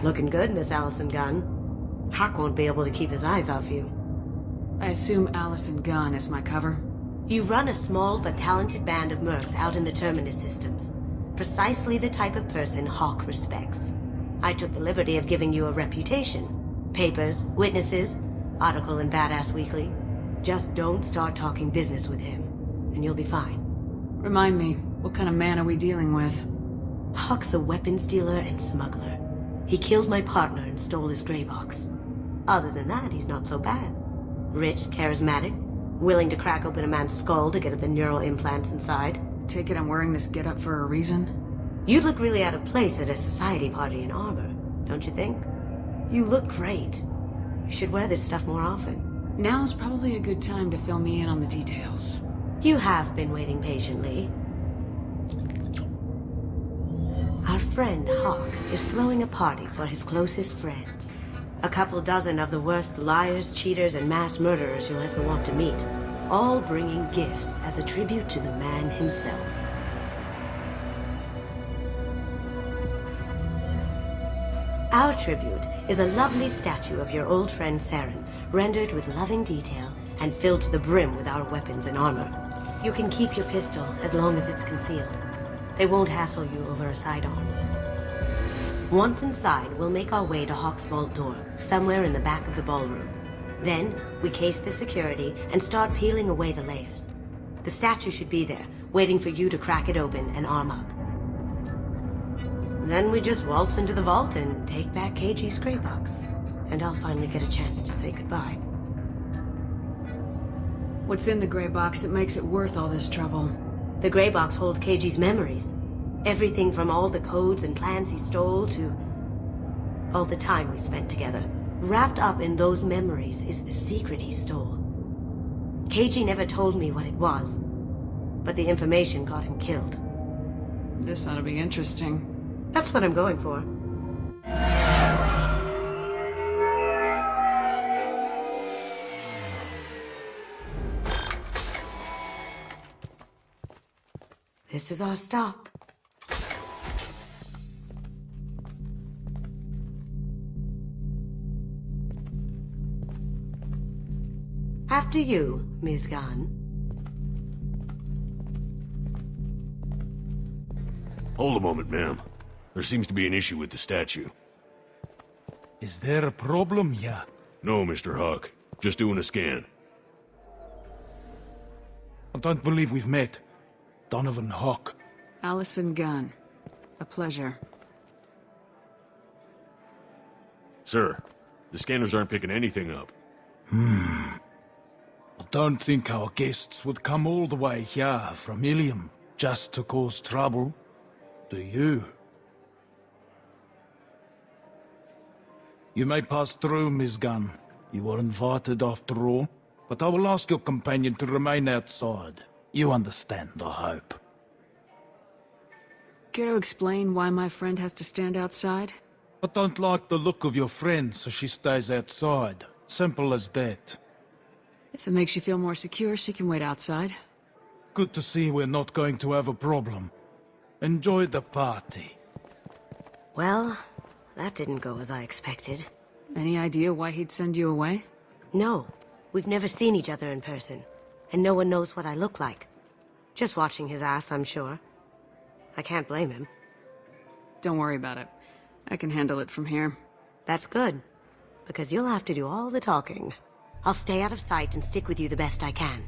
Looking good, Miss Allison Gunn. Hock won't be able to keep his eyes off you. I assume Allison Gunn is my cover? You run a small but talented band of mercs out in the Terminus systems. Precisely the type of person Hock respects. I took the liberty of giving you a reputation. Papers, witnesses, article in Badass Weekly. Just don't start talking business with him, and you'll be fine. Remind me, what kind of man are we dealing with? Hock's a weapons dealer and smuggler. He killed my partner and stole his gray box. Other than that, he's not so bad. Rich, charismatic, willing to crack open a man's skull to get at the neural implants inside. Take it I'm wearing this getup for a reason? You'd look really out of place at a society party in armor, don't you think? You look great. You should wear this stuff more often. Now's probably a good time to fill me in on the details. You have been waiting patiently. Our friend Hock is throwing a party for his closest friends. A couple dozen of the worst liars, cheaters, and mass murderers you'll ever want to meet. All bringing gifts as a tribute to the man himself. Our tribute is a lovely statue of your old friend Saren, rendered with loving detail and filled to the brim with our weapons and armor. You can keep your pistol as long as it's concealed. They won't hassle you over a sidearm. Once inside, we'll make our way to Hock's vault door, somewhere in the back of the ballroom. Then, we case the security and start peeling away the layers. The statue should be there, waiting for you to crack it open and arm up. Then we just waltz into the vault and take back KG's gray box. And I'll finally get a chance to say goodbye. What's in the gray box that makes it worth all this trouble? The gray box holds KG's memories. Everything from all the codes and plans he stole to all the time we spent together. Wrapped up in those memories is the secret he stole. KG never told me what it was, but the information got him killed. This ought to be interesting. That's what I'm going for. This is our stop. After you, Ms. Gunn. Hold a moment, ma'am. There seems to be an issue with the statue. Is there a problem here? No, Mr. Hock. Just doing a scan. I don't believe we've met. Donovan Hock. Allison Gunn. A pleasure. Sir, the scanners aren't picking anything up. I don't think our guests would come all the way here from Ilium just to cause trouble. Do you? You may pass through, Ms. Gunn. You were invited after all, but I will ask your companion to remain outside. You understand, I hope. Care to explain why my friend has to stand outside? I don't like the look of your friend, so she stays outside. Simple as that. If it makes you feel more secure, she can wait outside. Good to see we're not going to have a problem. Enjoy the party. Well, that didn't go as I expected. Any idea why he'd send you away? No, we've never seen each other in person, and no one knows what I look like. Just watching his ass, I'm sure. I can't blame him. Don't worry about it. I can handle it from here. That's good, because you'll have to do all the talking. I'll stay out of sight and stick with you the best I can.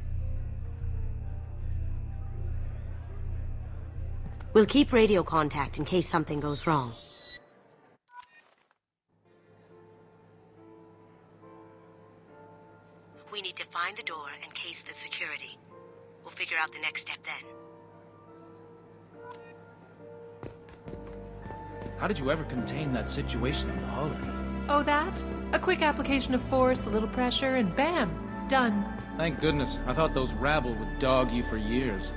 We'll keep radio contact in case something goes wrong. We need to find the door and case the security. We'll figure out the next step then. How did you ever contain that situation in the hallway? Oh, that? A quick application of force, a little pressure, and bam! Done. Thank goodness. I thought those rabble would dog you for years.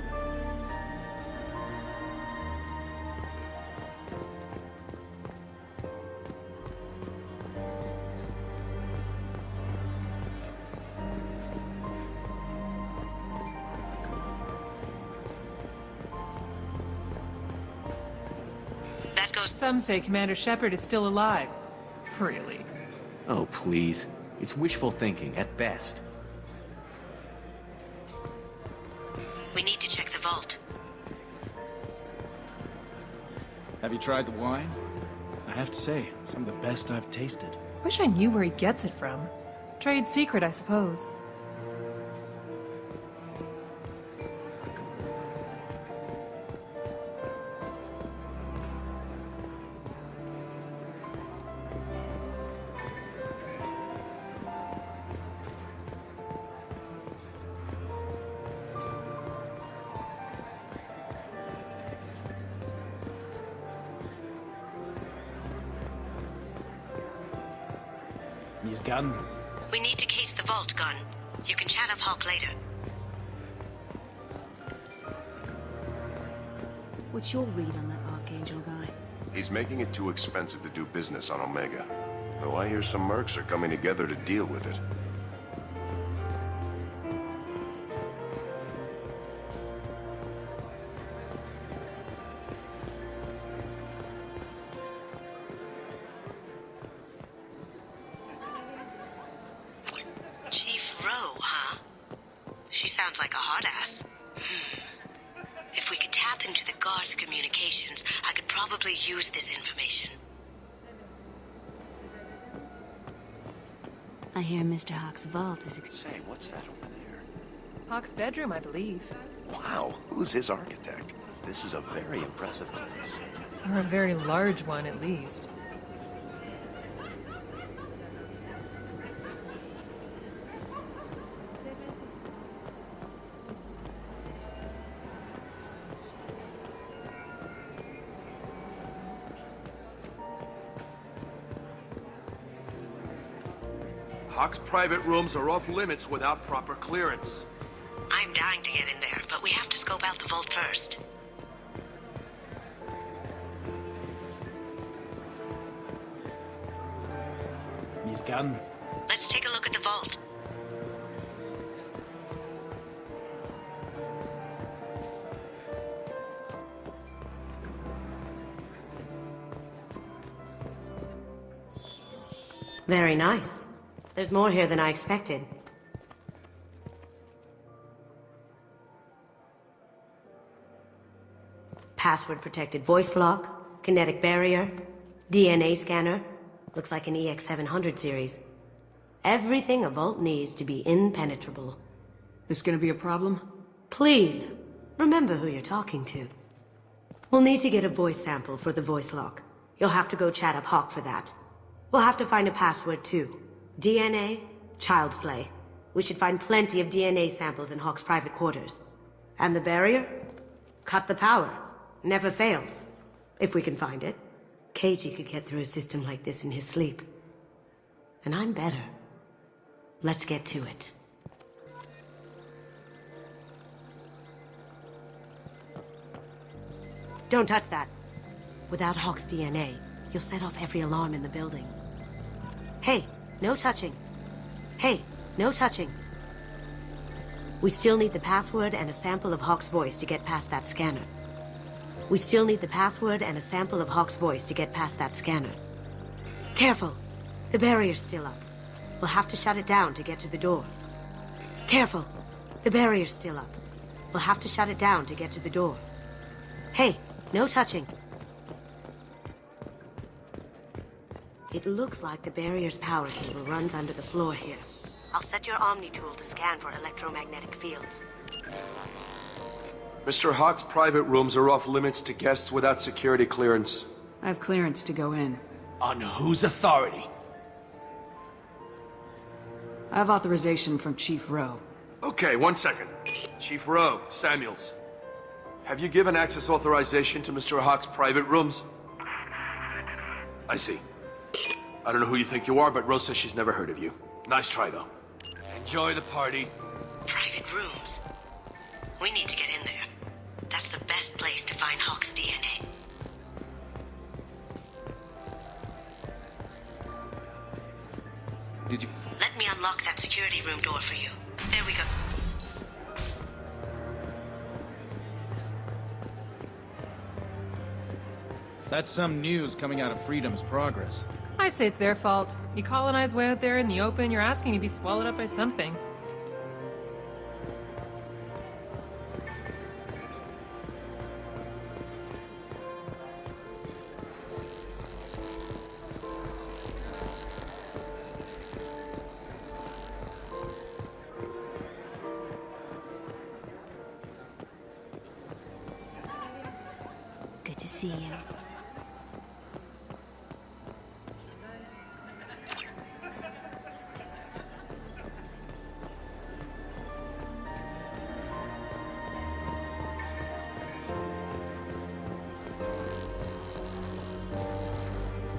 Some say Commander Shepard is still alive. Really? Oh, please. It's wishful thinking, at best. We need to check the vault. Have you tried the wine? I have to say, some of the best I've tasted. Wish I knew where he gets it from. Trade secret, I suppose. His gun. We need to case the vault, Gun. You can chat up Hawk later. What's your read on that Archangel guy? He's making it too expensive to do business on Omega. Though I hear some mercs are coming together to deal with it. Chief Rowe, huh? She sounds like a hard ass. If we could tap into the guard's communications, I could probably use this information. I hear Mr. Hock's vault is... Say, what's that over there? Hawk's bedroom, I believe. Wow, who's his architect? This is a very impressive place. Or a very large one, at least. Hock's private rooms are off limits without proper clearance. I'm dying to get in there, but we have to scope out the vault first. His gun. Let's take a look at the vault. Very nice. There's more here than I expected. Password-protected voice lock, kinetic barrier, DNA scanner. Looks like an EX700 series. Everything a vault needs to be impenetrable. This gonna be a problem? Please, remember who you're talking to. We'll need to get a voice sample for the voice lock. You'll have to go chat up Hawk for that. We'll have to find a password too. DNA, child's play. We should find plenty of DNA samples in Hawk's private quarters. And the barrier? Cut the power. Never fails. If we can find it. KG could get through a system like this in his sleep. And I'm better. Let's get to it. Don't touch that. Without Hawk's DNA, you'll set off every alarm in the building. Hey, no touching. Hey, no touching. We still need the password and a sample of Hawk's voice to get past that scanner. We still need the password and a sample of Hawk's voice to get past that scanner. Careful! The barrier's still up. We'll have to shut it down to get to the door. Careful! The barrier's still up. We'll have to shut it down to get to the door. Hey, no touching. It looks like the barrier's power cable runs under the floor here. I'll set your Omni tool to scan for electromagnetic fields. Mr. Hock's private rooms are off limits to guests without security clearance. I have clearance to go in. On whose authority? I have authorization from Chief Rowe. Okay, 1 second. Chief Rowe, Samuels. Have you given access authorization to Mr. Hock's private rooms? I see. I don't know who you think you are, but Rose says she's never heard of you. Nice try, though. Enjoy the party. Private rooms. We need to get in there. That's the best place to find Hawk's DNA. Did you... Let me unlock that security room door for you. There we go. That's some news coming out of Freedom's Progress. I say it's their fault. You colonize way out there in the open, you're asking to be swallowed up by something. Good to see you.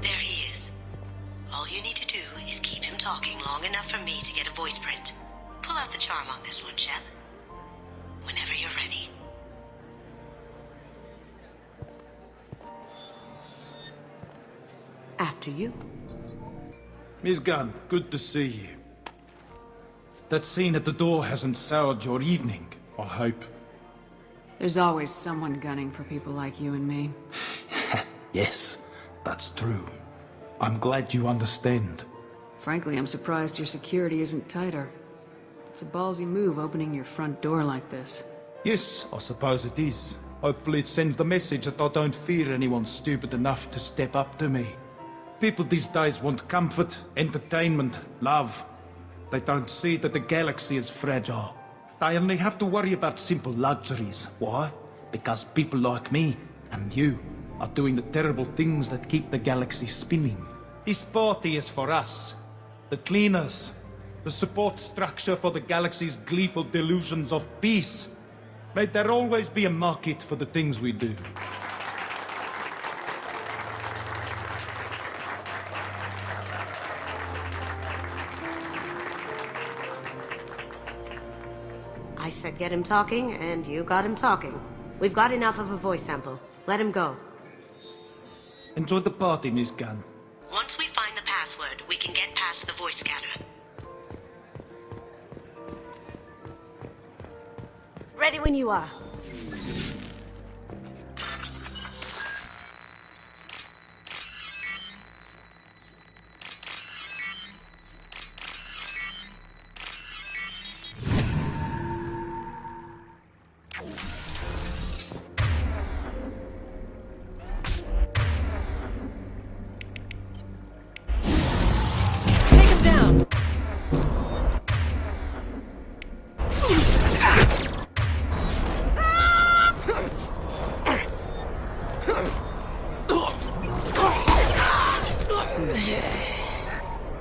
There he is. All you need to do is keep him talking long enough for me to get a voice print. Pull out the charm on this one, Shep. Whenever you're ready. After you. Miss Gunn, good to see you. That scene at the door hasn't soured your evening, I hope. There's always someone gunning for people like you and me. Yes, that's true. I'm glad you understand. Frankly, I'm surprised your security isn't tighter. It's a ballsy move opening your front door like this. Yes, I suppose it is. Hopefully it sends the message that I don't fear anyone stupid enough to step up to me. People these days want comfort, entertainment, love. They don't see that the galaxy is fragile. They only have to worry about simple luxuries. Why? Because people like me and you are doing the terrible things that keep the galaxy spinning. This party is for us, the cleaners, the support structure for the galaxy's gleeful delusions of peace. May there always be a market for the things we do. I said get him talking, and you got him talking. We've got enough of a voice sample. Let him go. Enjoy the party, Miss Gunn. Once we find the password, we can get past the voice scanner. Ready when you are. Take him down!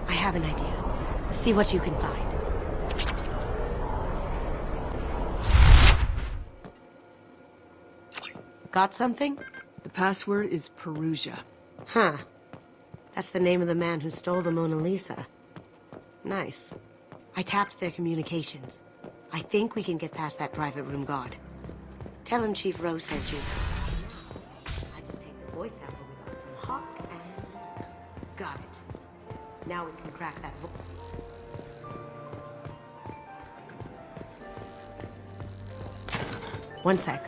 I have an idea. See what you can find. Got something? The password is Perusia. Huh. That's the name of the man who stole the Mona Lisa. Nice. I tapped their communications. I think we can get past that private room guard. Tell him Chief Rose sent you. I just take the voice sample we got from Hock and... Got it. Now we can crack that voice. One sec.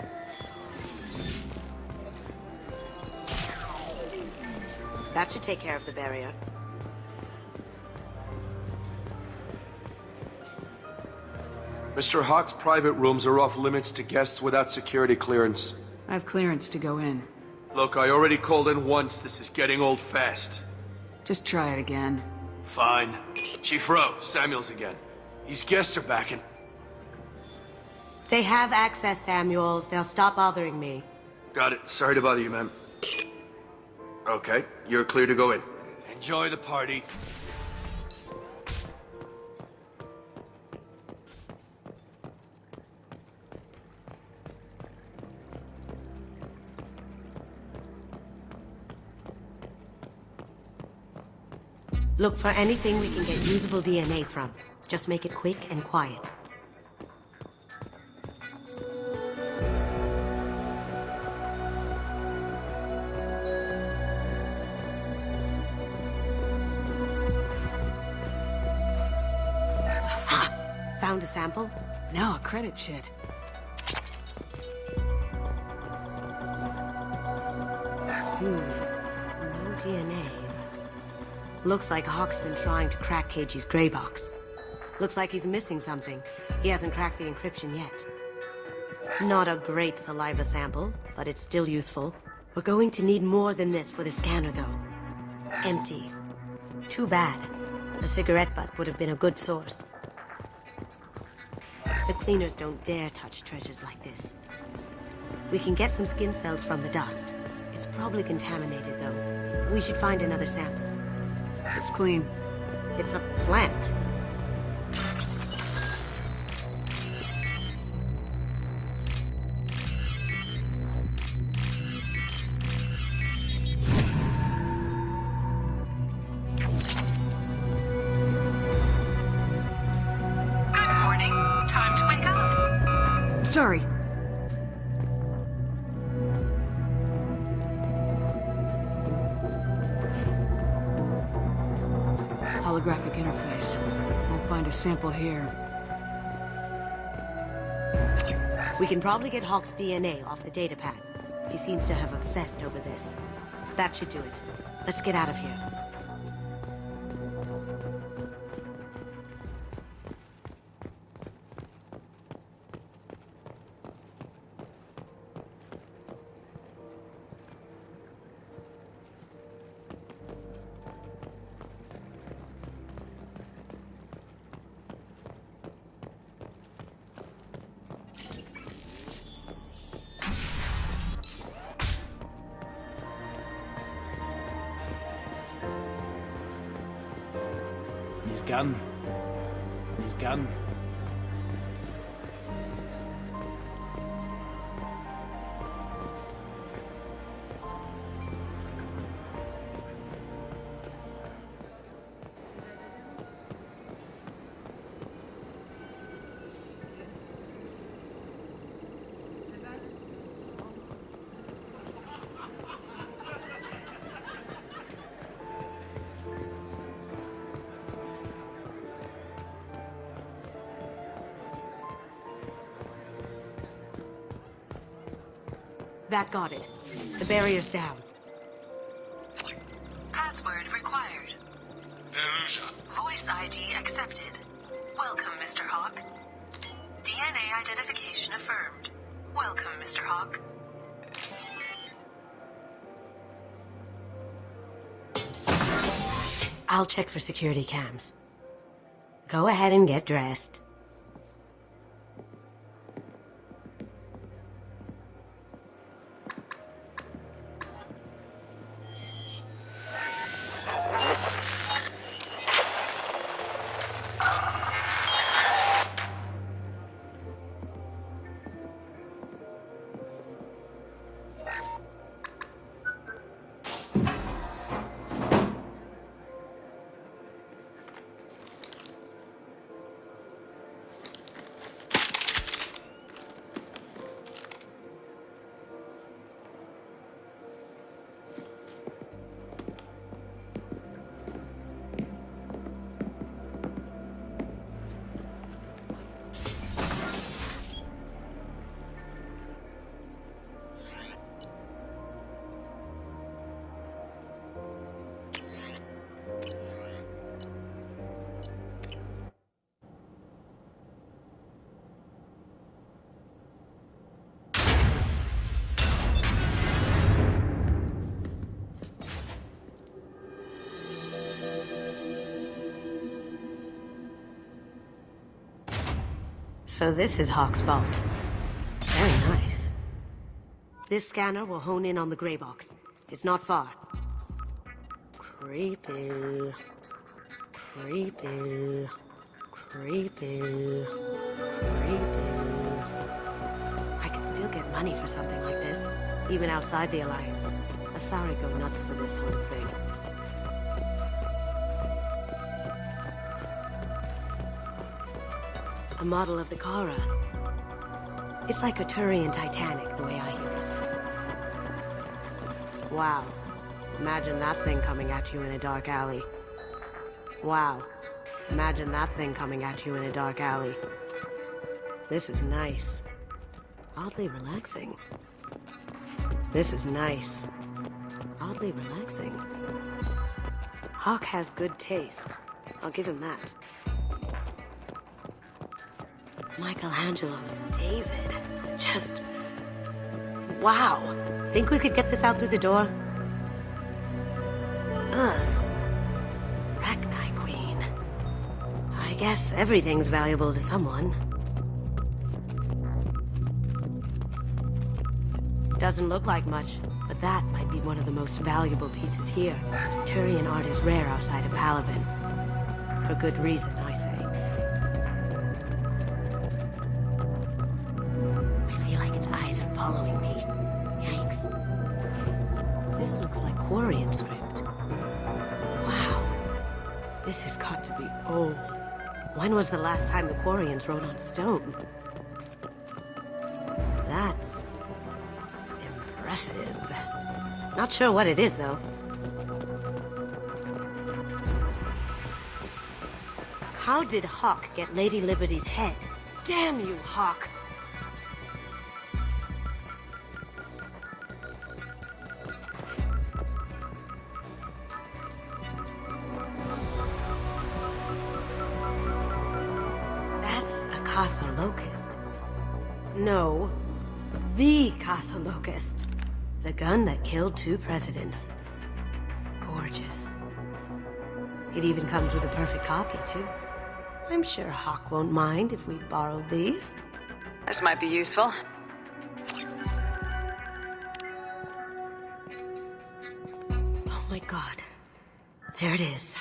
That should take care of the barrier. Mr. Hock's private rooms are off limits to guests without security clearance. I have clearance to go in. Look, I already called in once. This is getting old fast. Just try it again. Fine. Chief Rose, Samuels again. These guests are backing. They have access, Samuels. They'll stop bothering me. Got it. Sorry to bother you, ma'am. Okay, you're clear to go in. Enjoy the party. Look for anything we can get usable DNA from. Just make it quick and quiet. Found a sample? Now a credit sheet. No DNA. Looks like Hock's been trying to crack KG's gray box. Looks like he's missing something. He hasn't cracked the encryption yet. Not a great saliva sample, but it's still useful. We're going to need more than this for the scanner, though. Empty. Too bad. A cigarette butt would have been a good source. The cleaners don't dare touch treasures like this. We can get some skin cells from the dust. It's probably contaminated, though. We should find another sample. It's clean. It's a plant. Good morning. Time to wake up. Sorry. Holographic interface. Won't find a sample here. We can probably get Hock's DNA off the datapad. He seems to have obsessed over this. That should do it. Let's get out of here. He's gone. He's gone. That got it. The barrier's down. Password required. Perusa. Voice ID accepted. Welcome, Mr. Hock. DNA identification affirmed. Welcome, Mr. Hock. I'll check for security cams. Go ahead and get dressed. So this is Hock's vault. Very nice. This scanner will hone in on the gray box. It's not far. Creepy. Creepy. Creepy. Creepy. I could still get money for something like this, even outside the Alliance. Asari go nuts for this sort of thing. A model of the Kara. It's like a Turian Titanic, the way I hear it. Wow. Imagine that thing coming at you in a dark alley. Wow. Imagine that thing coming at you in a dark alley. This is nice. Oddly relaxing. This is nice. Oddly relaxing. Hock has good taste. I'll give him that. Michelangelo's David. Just... wow. Think we could get this out through the door? Ugh. Rachni Queen. I guess everything's valuable to someone. Doesn't look like much, but that might be one of the most valuable pieces here. Turian art is rare outside of Palaven. For good reason, I say. I feel like its eyes are following me. Yikes. This looks like Quarian script. Wow. This has got to be old. When was the last time the Quarians wrote on stone? That's... impressive. Not sure what it is, though. How did Hock get Lady Liberty's head? Damn you, Hock! That's a Casa Locust. No, the Casa Locust. The gun that killed 2 presidents. Gorgeous. It even comes with a perfect copy, too. I'm sure Hock won't mind if we borrowed these. This might be useful. Oh my god. There it is.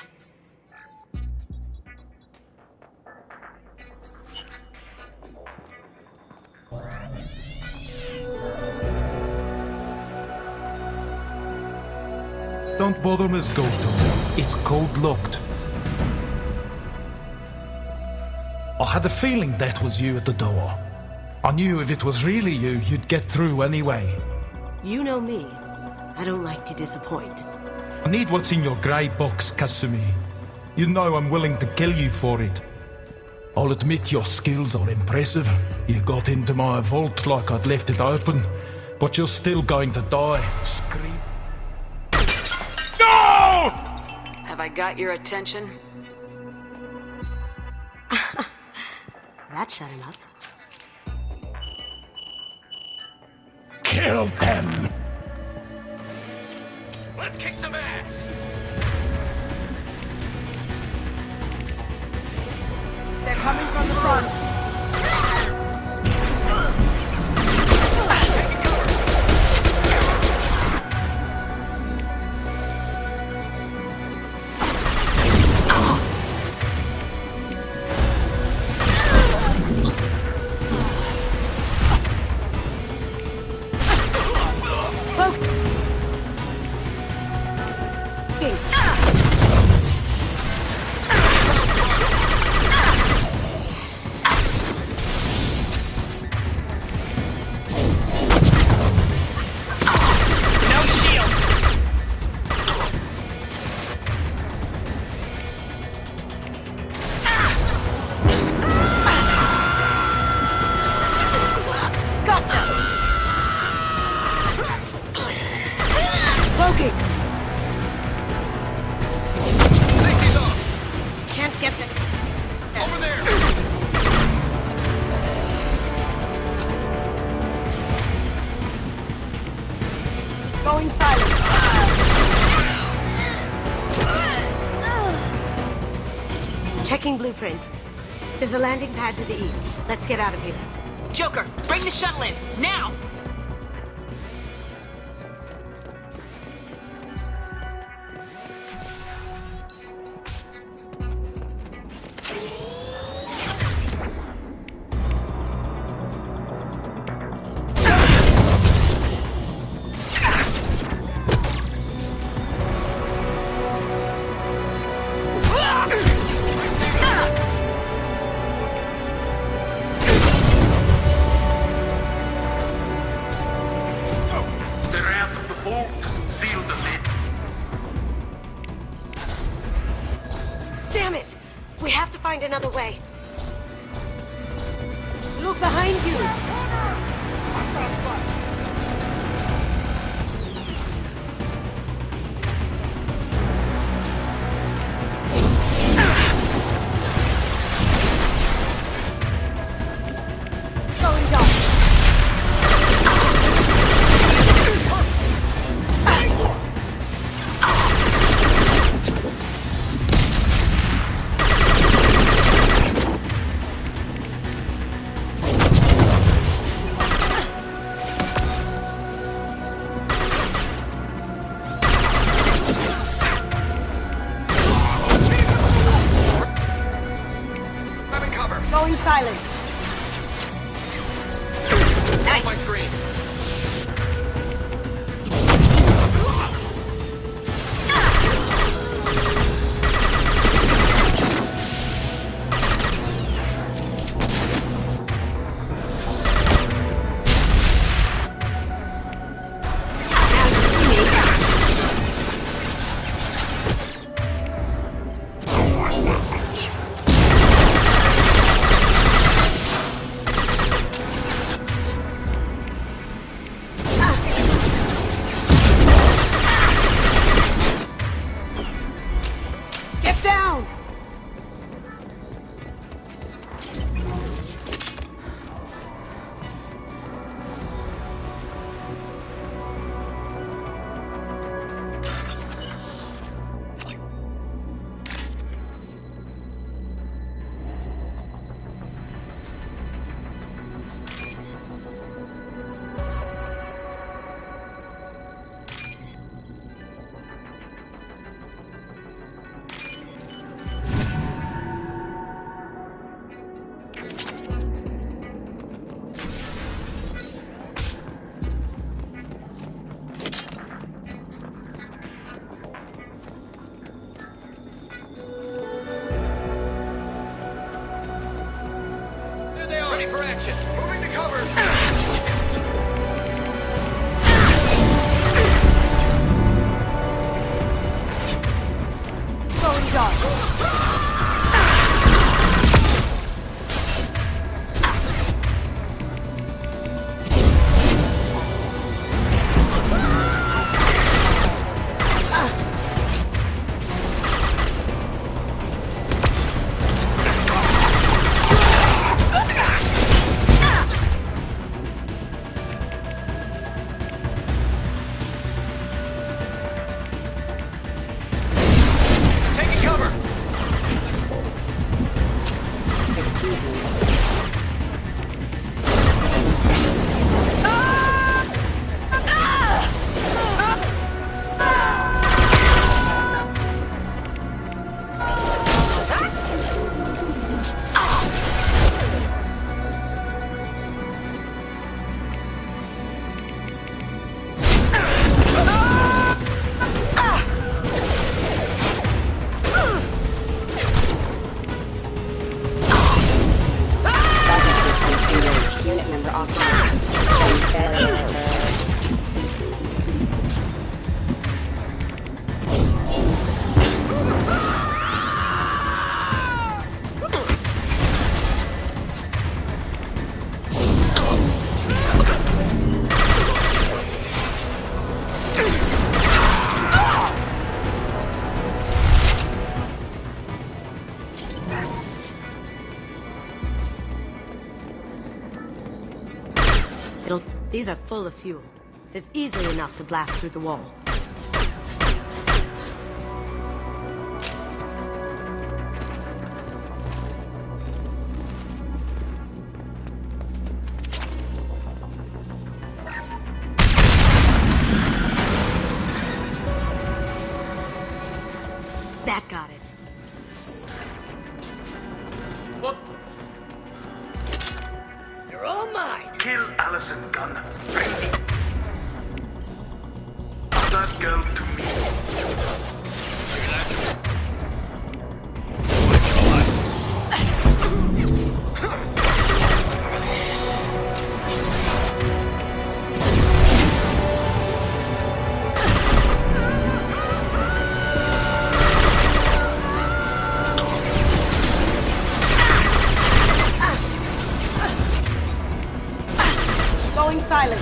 Don't bother, Miss Goldton. It's code-locked. I had a feeling that was you at the door. I knew if it was really you, you'd get through anyway. You know me. I don't like to disappoint. I need what's in your grey box, Kasumi. You know I'm willing to kill you for it. I'll admit your skills are impressive. You got into my vault like I'd left it open, but you're still going to die. Scream. No! Have I got your attention? That shut him up. Kill them! Let's kick some ass! They're coming from the front. Checking blueprints. There's a landing pad to the east. Let's get out of here. Joker, bring the shuttle in, now! Another way. Look behind you. silent. Nice. My screen. Ready for action. Moving to cover. Going dark. These are full of fuel. It's easily enough to blast through the wall. That got it. What? You're all mine. Kill Allison Gunn. Ready. That girl to me. Going silent.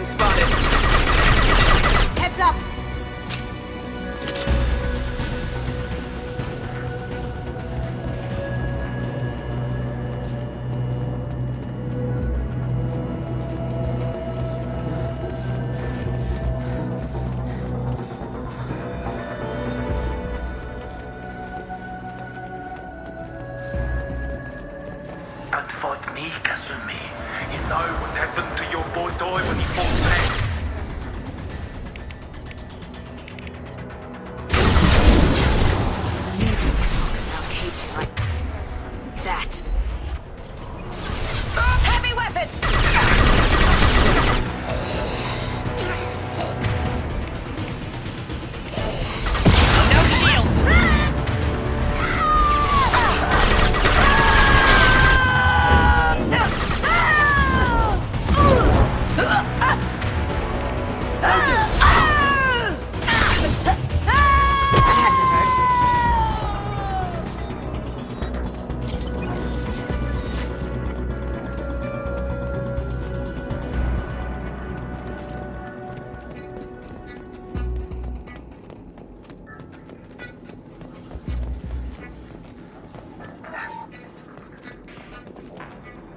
spotted. Heads up! That fought me, Kasumi. You know what happened to your boy Toy when he fought back. That. Heavy weapon! No shields!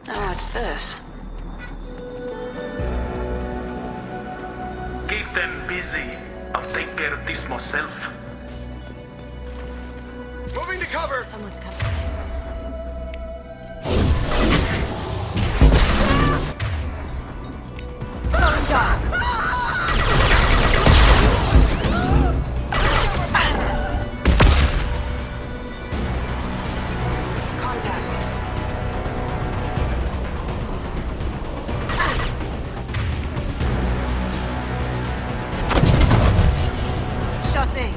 Oh, what's this? Keep them busy. I'll take care of this myself. Moving to cover! Someone's coming. Going dark. Contact. Sure thing.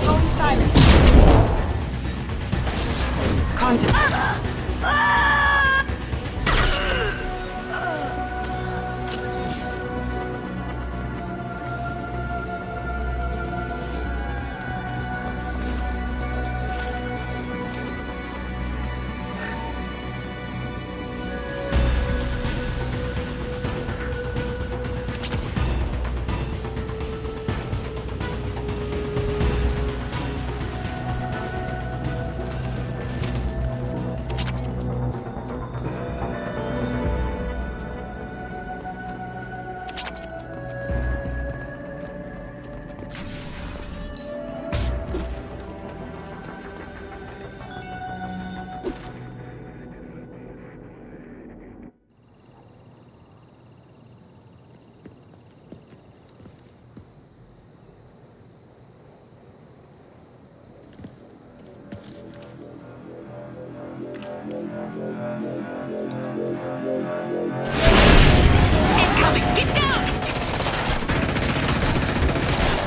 Going silent. Contact.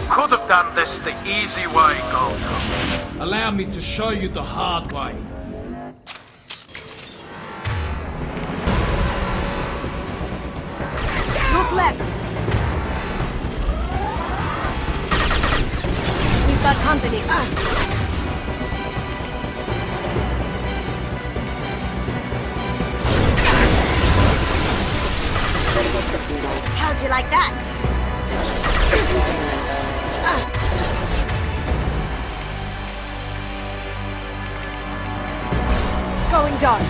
Could have done this the easy way, Goldo. Allow me to show you the hard way. Look left. We've got company. How'd you like that? Going dark.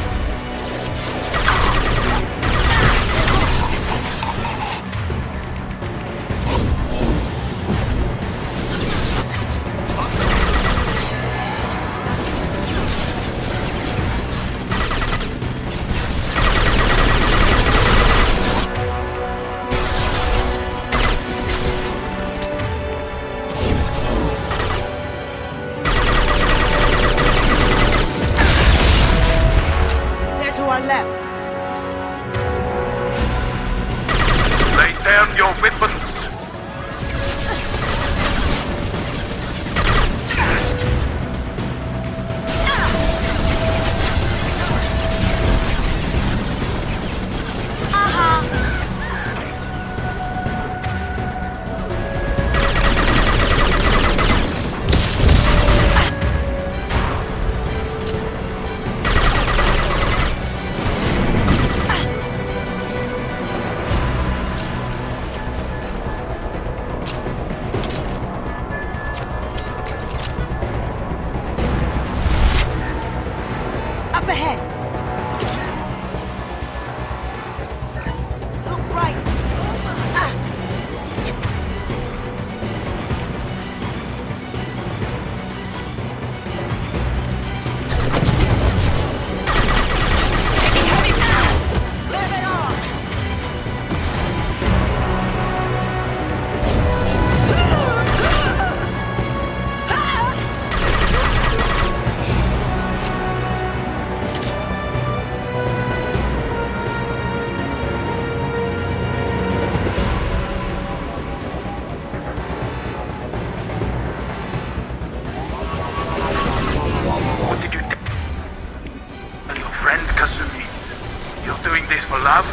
love?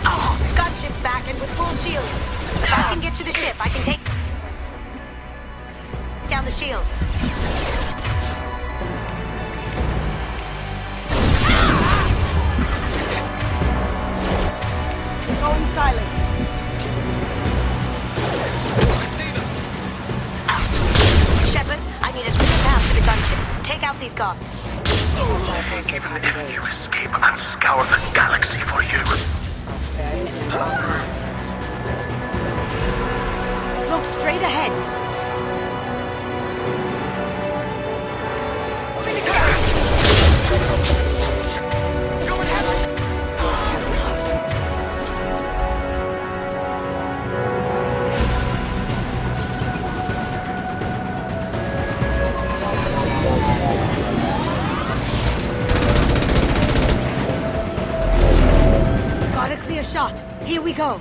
Oh, gunship's back and with full shield. If I can get to the ship, I can take down the shield. Going silent. Shepard, I need a quick path to the gunship. Take out these guards. Even if you escape, I'll scour the galaxy for you. Look straight ahead. Got a clear shot. Here we go.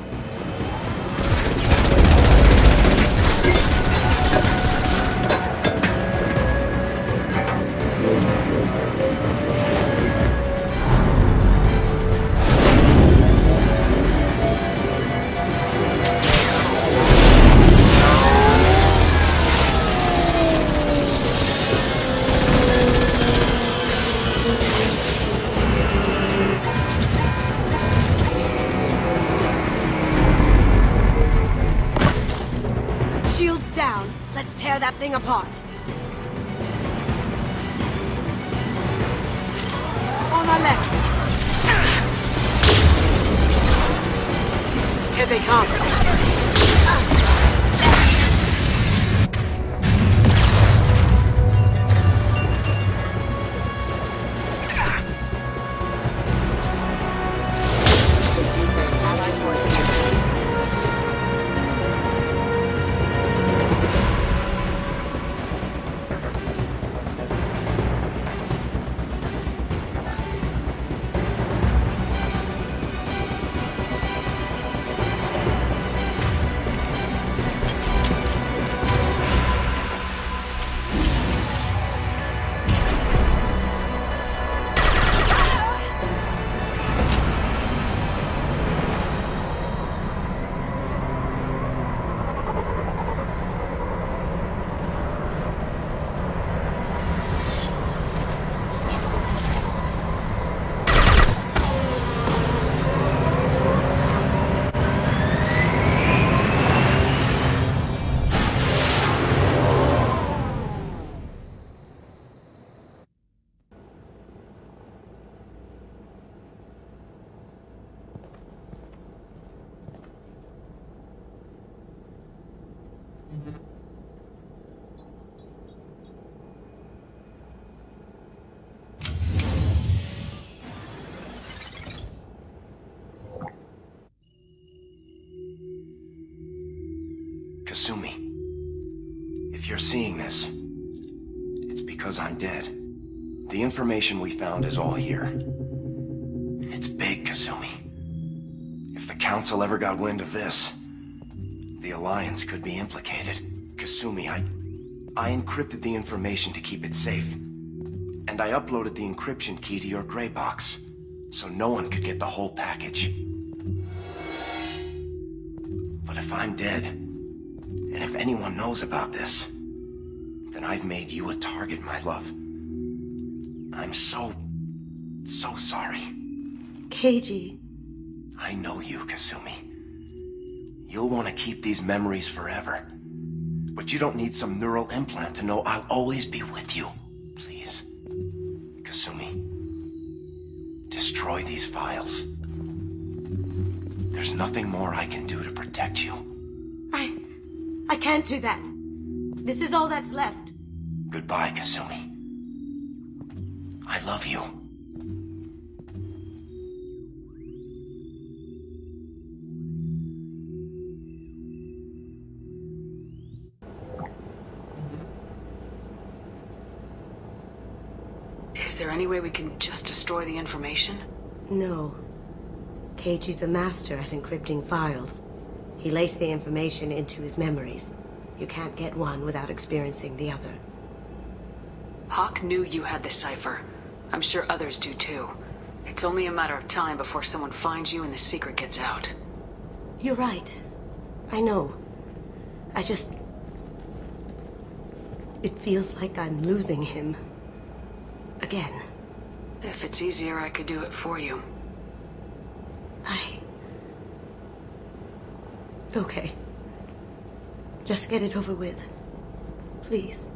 Shields down. Let's tear that thing apart. On our left. Here they come. Kasumi, if you're seeing this, it's because I'm dead. The information we found is all here. It's big, Kasumi. If the Council ever got wind of this, the Alliance could be implicated. Kasumi, I encrypted the information to keep it safe. And I uploaded the encryption key to your gray box, so no one could get the whole package. But if I'm dead, and if anyone knows about this, then I've made you a target, my love. I'm so sorry. Keiji. I know you, Kasumi. You'll want to keep these memories forever. But you don't need some neural implant to know I'll always be with you. Please, Kasumi, destroy these files. There's nothing more I can do to protect you. I can't do that. This is all that's left. Goodbye, Kasumi. I love you. Is there any way we can just destroy the information? No. Keiichi's a master at encrypting files. He laced the information into his memories. You can't get one without experiencing the other. Hock knew you had the cipher. I'm sure others do too. It's only a matter of time before someone finds you and the secret gets out. You're right. I know. I just... It feels like I'm losing him. Again. If it's easier, I could do it for you. Okay. Just get it over with. Please.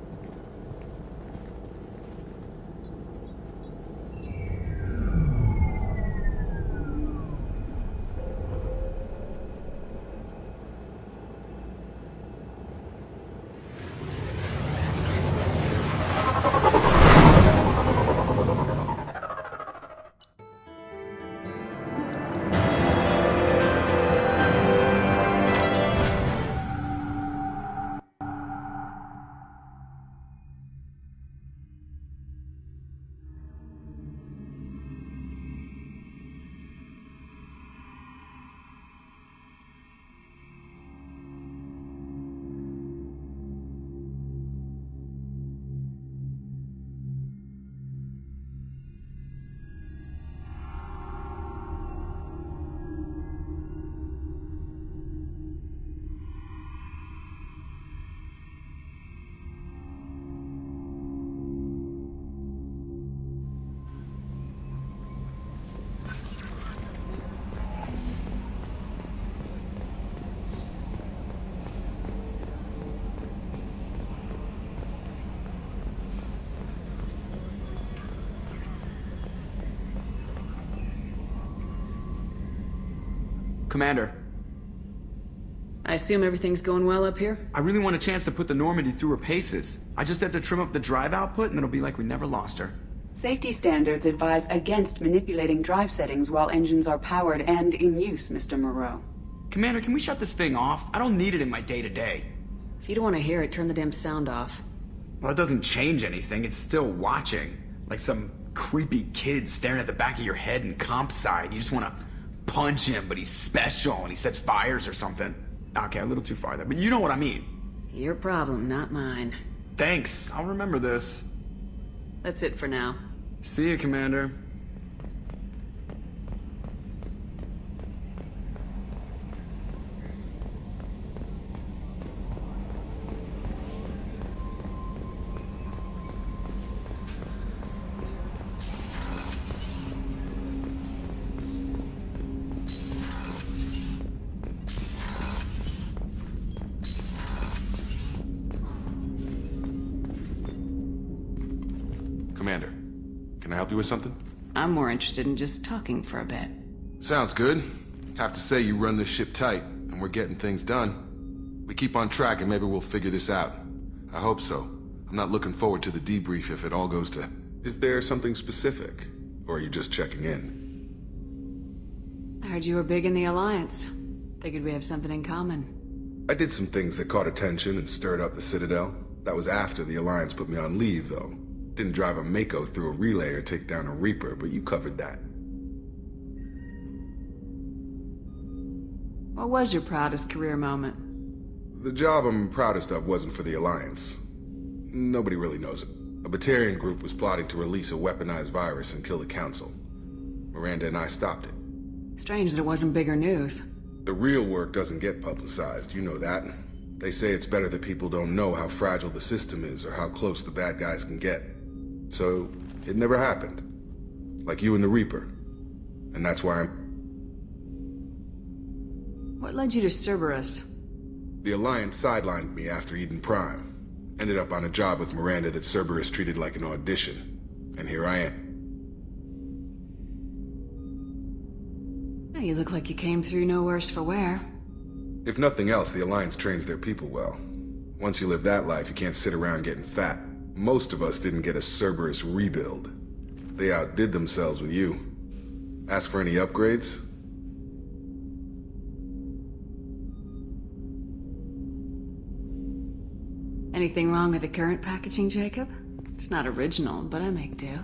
Commander. I assume everything's going well up here? I really want a chance to put the Normandy through her paces. I just have to trim up the drive output and it'll be like we never lost her. Safety standards advise against manipulating drive settings while engines are powered and in use, Mr. Moreau. Commander, can we shut this thing off? I don't need it in my day-to-day. If you don't want to hear it, turn the damn sound off. Well, it doesn't change anything. It's still watching. Like some creepy kid staring at the back of your head in comp side. You just want to punch him, but he's special and he sets fires or something. Okay, a little too far there, but you know what I mean. Your problem, not mine. Thanks, I'll remember this. That's it for now. See you, Commander. Commander, can I help you with something? I'm more interested in just talking for a bit. Sounds good. Have to say you run this ship tight, and we're getting things done. We keep on track and maybe we'll figure this out. I hope so. I'm not looking forward to the debrief if it all goes to... Is there something specific? Or are you just checking in? I heard you were big in the Alliance. Figured we have something in common. I did some things that caught attention and stirred up the Citadel. That was after the Alliance put me on leave, though. Didn't drive a Mako through a relay or take down a Reaper, but you covered that. What was your proudest career moment? The job I'm proudest of wasn't for the Alliance. Nobody really knows it. A Batarian group was plotting to release a weaponized virus and kill the Council. Miranda and I stopped it. Strange that it wasn't bigger news. The real work doesn't get publicized, you know that. They say it's better that people don't know how fragile the system is or how close the bad guys can get. So, it never happened. Like you and the Reaper. And that's why I'm... What led you to Cerberus? The Alliance sidelined me after Eden Prime. Ended up on a job with Miranda that Cerberus treated like an audition. And here I am. Oh, you look like you came through no worse for wear. If nothing else, the Alliance trains their people well. Once you live that life, you can't sit around getting fat. Most of us didn't get a Cerberus rebuild. They outdid themselves with you. Ask for any upgrades? Anything wrong with the current packaging, Jacob? It's not original, but I make do.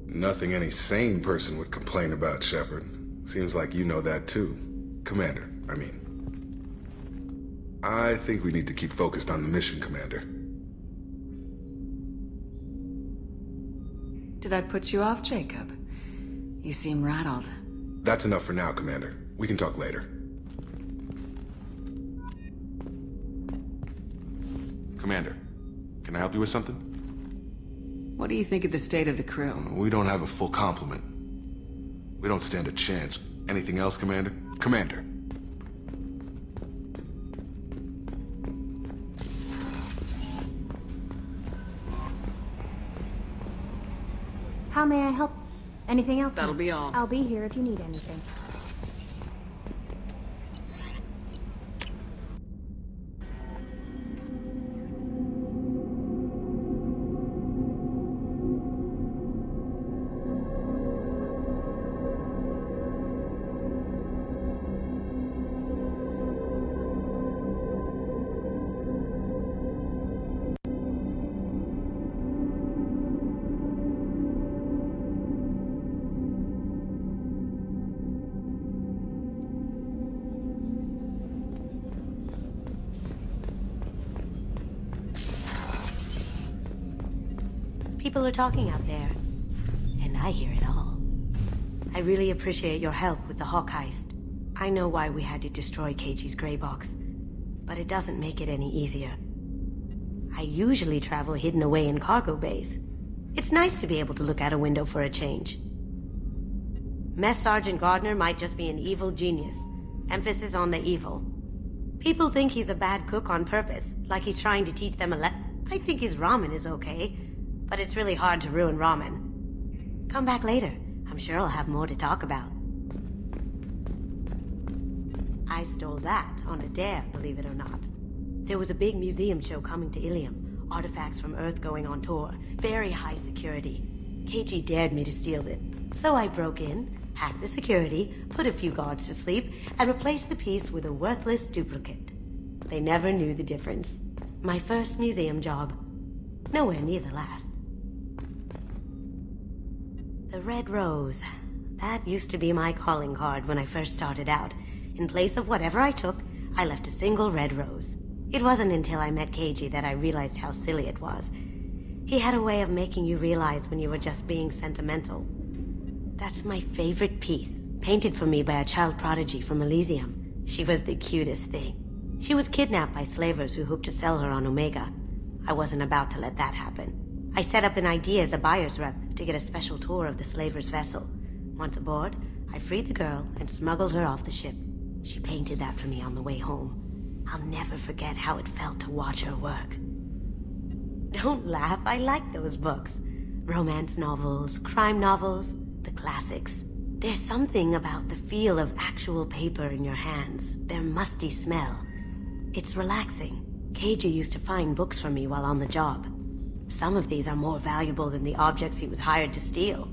Nothing any sane person would complain about, Shepard. Seems like you know that too. Commander, I mean. I think we need to keep focused on the mission, Commander. Did I put you off, Jacob? You seem rattled. That's enough for now, Commander. We can talk later. Commander, can I help you with something? What do you think of the state of the crew? We don't have a full complement. We don't stand a chance. Anything else, Commander? Commander. How may I help? Anything else? That'll be all. I'll be here if you need anything. People are talking out there, and I hear it all. I really appreciate your help with the Hawk heist. I know why we had to destroy KG's gray box, but it doesn't make it any easier. I usually travel hidden away in cargo bays. It's nice to be able to look out a window for a change. Mess Sergeant Gardner might just be an evil genius. Emphasis on the evil. People think he's a bad cook on purpose, like he's trying to teach them a I think his ramen is okay, but it's really hard to ruin ramen. Come back later. I'm sure I'll have more to talk about. I stole that on a dare, believe it or not. There was a big museum show coming to Ilium. Artifacts from Earth going on tour. Very high security. KG dared me to steal it. So I broke in, hacked the security, put a few guards to sleep, and replaced the piece with a worthless duplicate. They never knew the difference. My first museum job. Nowhere near the last. The Red Rose. That used to be my calling card when I first started out. In place of whatever I took, I left a single red rose. It wasn't until I met KG that I realized how silly it was. He had a way of making you realize when you were just being sentimental. That's my favorite piece, painted for me by a child prodigy from Elysium. She was the cutest thing. She was kidnapped by slavers who hoped to sell her on Omega. I wasn't about to let that happen. I set up an idea as a buyer's rep to get a special tour of the slaver's vessel. Once aboard, I freed the girl and smuggled her off the ship. She painted that for me on the way home. I'll never forget how it felt to watch her work. Don't laugh, I like those books. Romance novels, crime novels, the classics. There's something about the feel of actual paper in your hands, their musty smell. It's relaxing. KG used to find books for me while on the job. Some of these are more valuable than the objects he was hired to steal.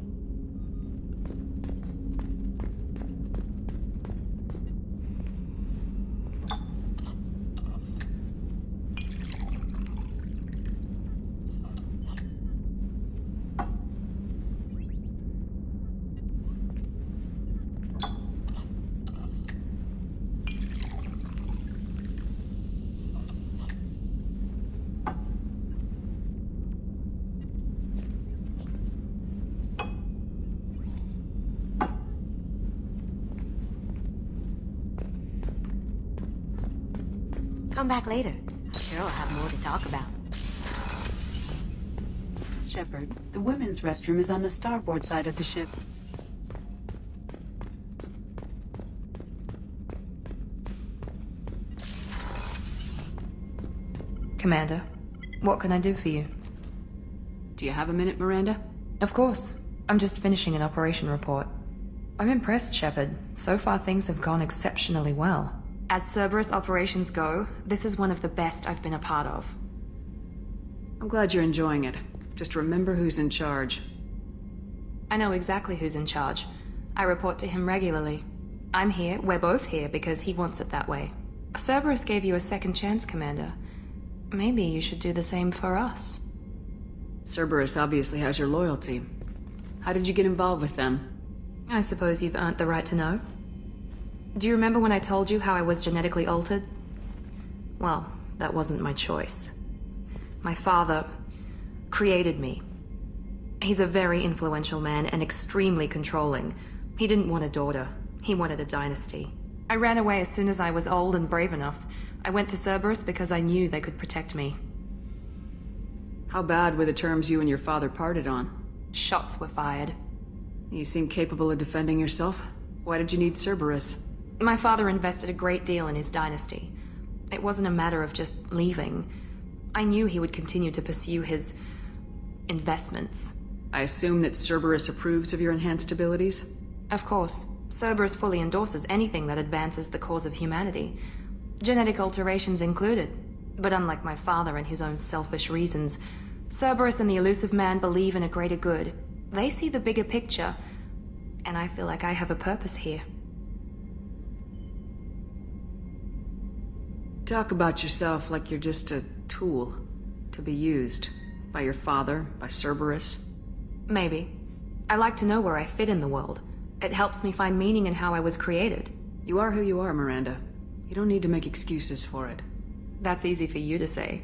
Come back later. I'm sure I'll have more to talk about. Shepard, the women's restroom is on the starboard side of the ship. Commander, what can I do for you? Do you have a minute, Miranda? Of course. I'm just finishing an operation report. I'm impressed, Shepard. So far things have gone exceptionally well. As Cerberus operations go, this is one of the best I've been a part of. I'm glad you're enjoying it. Just remember who's in charge. I know exactly who's in charge. I report to him regularly. I'm here, we're both here, because he wants it that way. Cerberus gave you a second chance, Commander. Maybe you should do the same for us. Cerberus obviously has your loyalty. How did you get involved with them? I suppose you've earned the right to know. Do you remember when I told you how I was genetically altered? Well, that wasn't my choice. My father created me. He's a very influential man and extremely controlling. He didn't want a daughter. He wanted a dynasty. I ran away as soon as I was old and brave enough. I went to Cerberus because I knew they could protect me. How bad were the terms you and your father parted on? Shots were fired. You seem capable of defending yourself. Why did you need Cerberus? My father invested a great deal in his dynasty. It wasn't a matter of just leaving. I knew he would continue to pursue his investments. I assume that Cerberus approves of your enhanced abilities? Of course. Cerberus fully endorses anything that advances the cause of humanity. Genetic alterations included. But unlike my father and his own selfish reasons, Cerberus and the Elusive Man believe in a greater good. They see the bigger picture, and I feel like I have a purpose here. Talk about yourself like you're just a tool to be used by your father, by Cerberus. Maybe. I like to know where I fit in the world. It helps me find meaning in how I was created. You are who you are, Miranda. You don't need to make excuses for it. That's easy for you to say.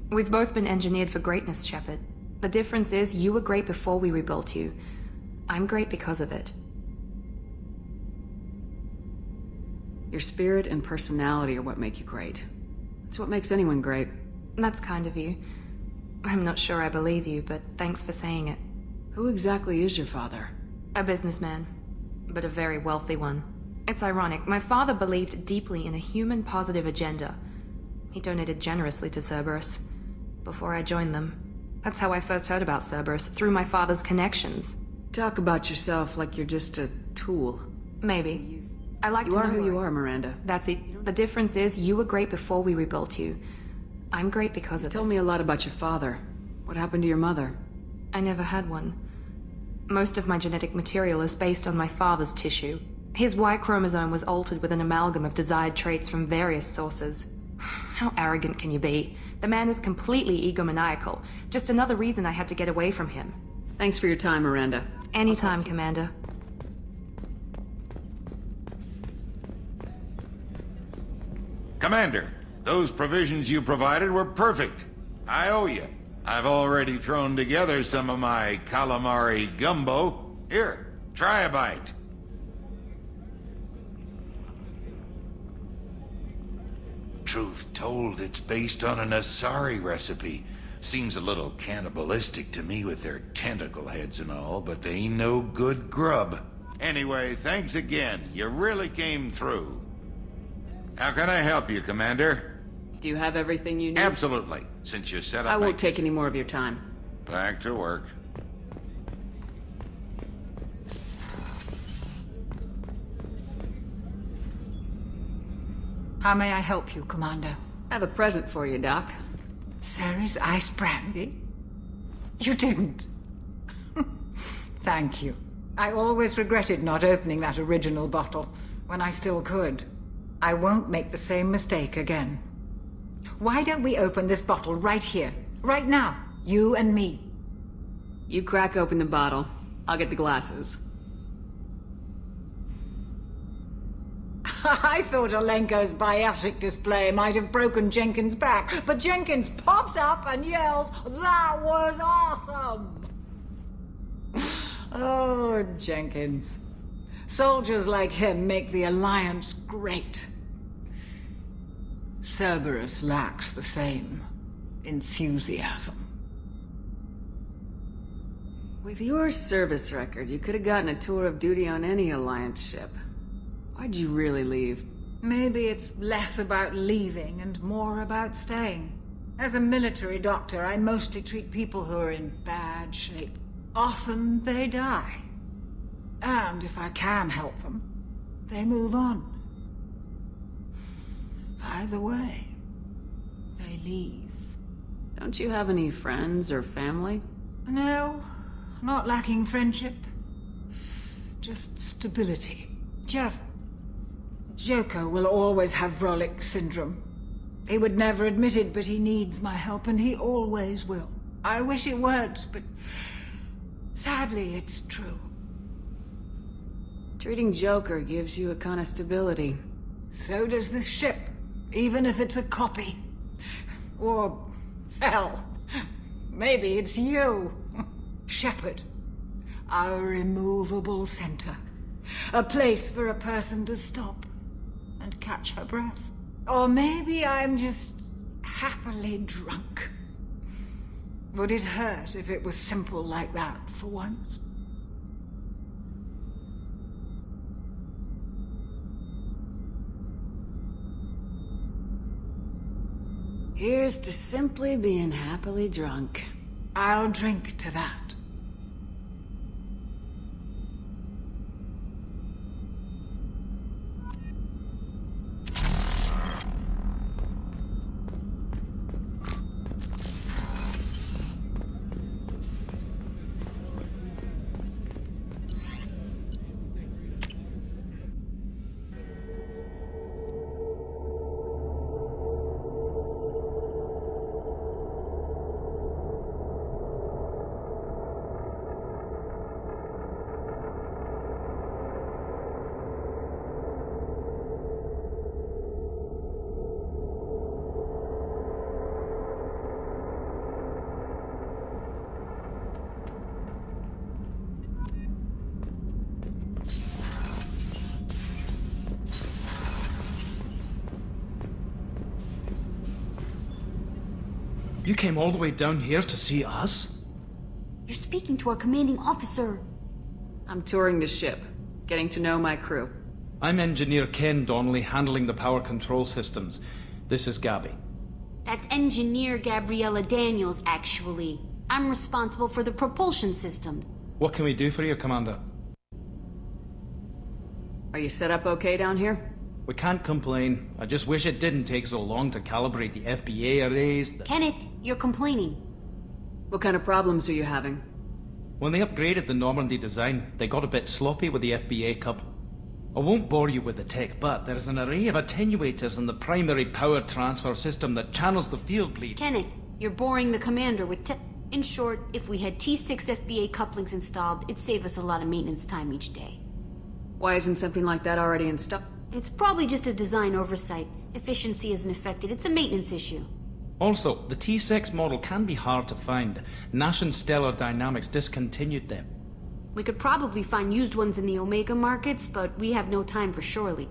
We've both been engineered for greatness, Shepard. The difference is you were great before we rebuilt you. I'm great because of it. Your spirit and personality are what make you great. It's what makes anyone great. That's kind of you. I'm not sure I believe you, but thanks for saying it. Who exactly is your father? A businessman, but a very wealthy one. It's ironic. My father believed deeply in a human-positive agenda. He donated generously to Cerberus before I joined them. That's how I first heard about Cerberus, through my father's connections. Talk about yourself like you're just a tool. Maybe. I like to know You are who you are, Miranda. That's it. The difference is you were great before we rebuilt you. I'm great because of it. Tell me a lot about your father. What happened to your mother? I never had one. Most of my genetic material is based on my father's tissue. His Y chromosome was altered with an amalgam of desired traits from various sources. How arrogant can you be? The man is completely egomaniacal. Just another reason I had to get away from him. Thanks for your time, Miranda. Anytime, Commander. Commander, those provisions you provided were perfect. I owe you. I've already thrown together some of my calamari gumbo. Here, try a bite. Truth told, it's based on an Asari recipe. Seems a little cannibalistic to me with their tentacle heads and all, but they ain't no good grub. Anyway, thanks again. You really came through. How can I help you, Commander? Do you have everything you need? Absolutely. Since you set up I won't take any more of your time. Back to work. How may I help you, Commander? I have a present for you, Doc. Ceres ice brandy? You didn't. Thank you. I always regretted not opening that original bottle when I still could. I won't make the same mistake again. Why don't we open this bottle right here, right now, you and me? You crack open the bottle. I'll get the glasses. I thought Alenko's biotic display might have broken Jenkins' back, but Jenkins pops up and yells, "That was awesome!" Oh, Jenkins. Soldiers like him make the Alliance great. Cerberus lacks the same enthusiasm. With your service record, you could have gotten a tour of duty on any Alliance ship. Why'd you really leave? Maybe it's less about leaving and more about staying. As a military doctor, I mostly treat people who are in bad shape. Often they die. And if I can help them, they move on. Either way, they leave. Don't you have any friends or family? No, not lacking friendship. Just stability. Joko will always have Vrolic syndrome. He would never admit it, but he needs my help, and he always will. I wish it weren't, but sadly, it's true. Treating Joker gives you a kind of stability. So does this ship, even if it's a copy. Or, hell, maybe it's you. Shepherd. Our immovable center. A place for a person to stop and catch her breath. Or maybe I'm just happily drunk. Would it hurt if it was simple like that for once? Here's to simply being happily drunk. I'll drink to that. You came all the way down here to see us? You're speaking to our commanding officer. I'm touring the ship, getting to know my crew. I'm Engineer Ken Donnelly, handling the power control systems. This is Gabby. That's Engineer Gabriella Daniels, actually. I'm responsible for the propulsion system. What can we do for you, Commander? Are you set up okay down here? We can't complain. I just wish it didn't take so long to calibrate the FBA arrays. Kenneth, you're complaining. What kind of problems are you having? When they upgraded the Normandy design, they got a bit sloppy with the FBA cup. I won't bore you with the tech, but there's an array of attenuators in the primary power transfer system that channels the field bleed. Kenneth, you're boring the commander with In short, if we had T6 FBA couplings installed, it'd save us a lot of maintenance time each day. Why isn't something like that already installed? It's probably just a design oversight. Efficiency isn't affected. It's a maintenance issue. Also, the T6 model can be hard to find. Nash and Stellar Dynamics discontinued them. We could probably find used ones in the Omega markets, but we have no time for Shorely.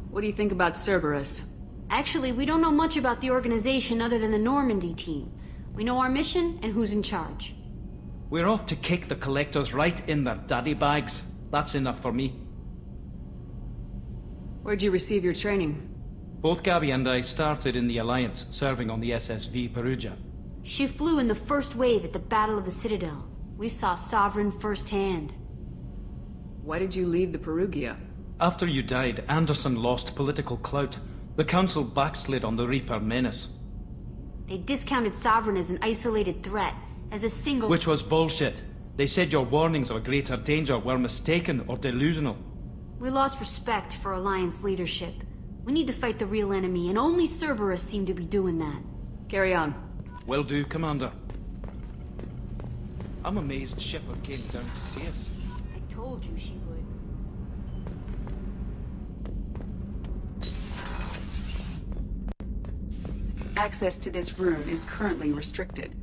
What do you think about Cerberus? Actually, we don't know much about the organization other than the Normandy team. We know our mission and who's in charge. We're off to kick the collectors right in their daddy bags. That's enough for me. Where'd you receive your training? Both Gabby and I started in the Alliance, serving on the SSV Perugia. She flew in the first wave at the Battle of the Citadel. We saw Sovereign firsthand. Why did you leave the Perugia? After you died, Anderson lost political clout. The Council backslid on the Reaper menace. They discounted Sovereign as an isolated threat, as a single— Which was bullshit. They said your warnings of a greater danger were mistaken or delusional. We lost respect for Alliance leadership. We need to fight the real enemy, and only Cerberus seemed to be doing that. Carry on. Will do, Commander. I'm amazed Shepard came down to see us. I told you she would. Access to this room is currently restricted.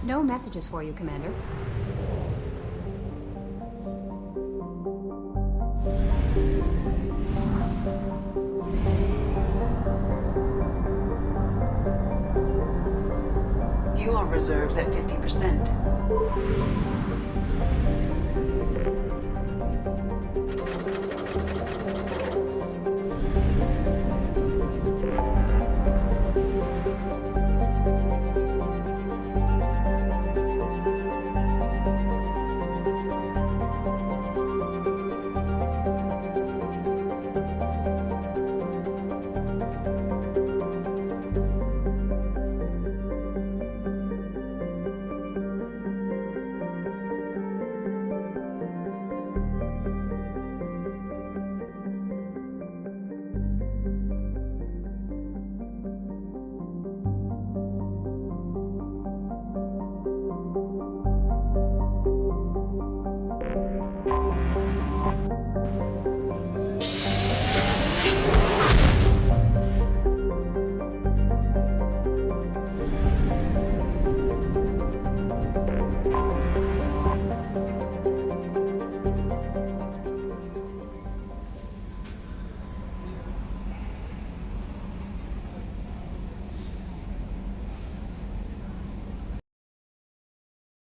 No messages for you, Commander. Fuel reserves at 50%.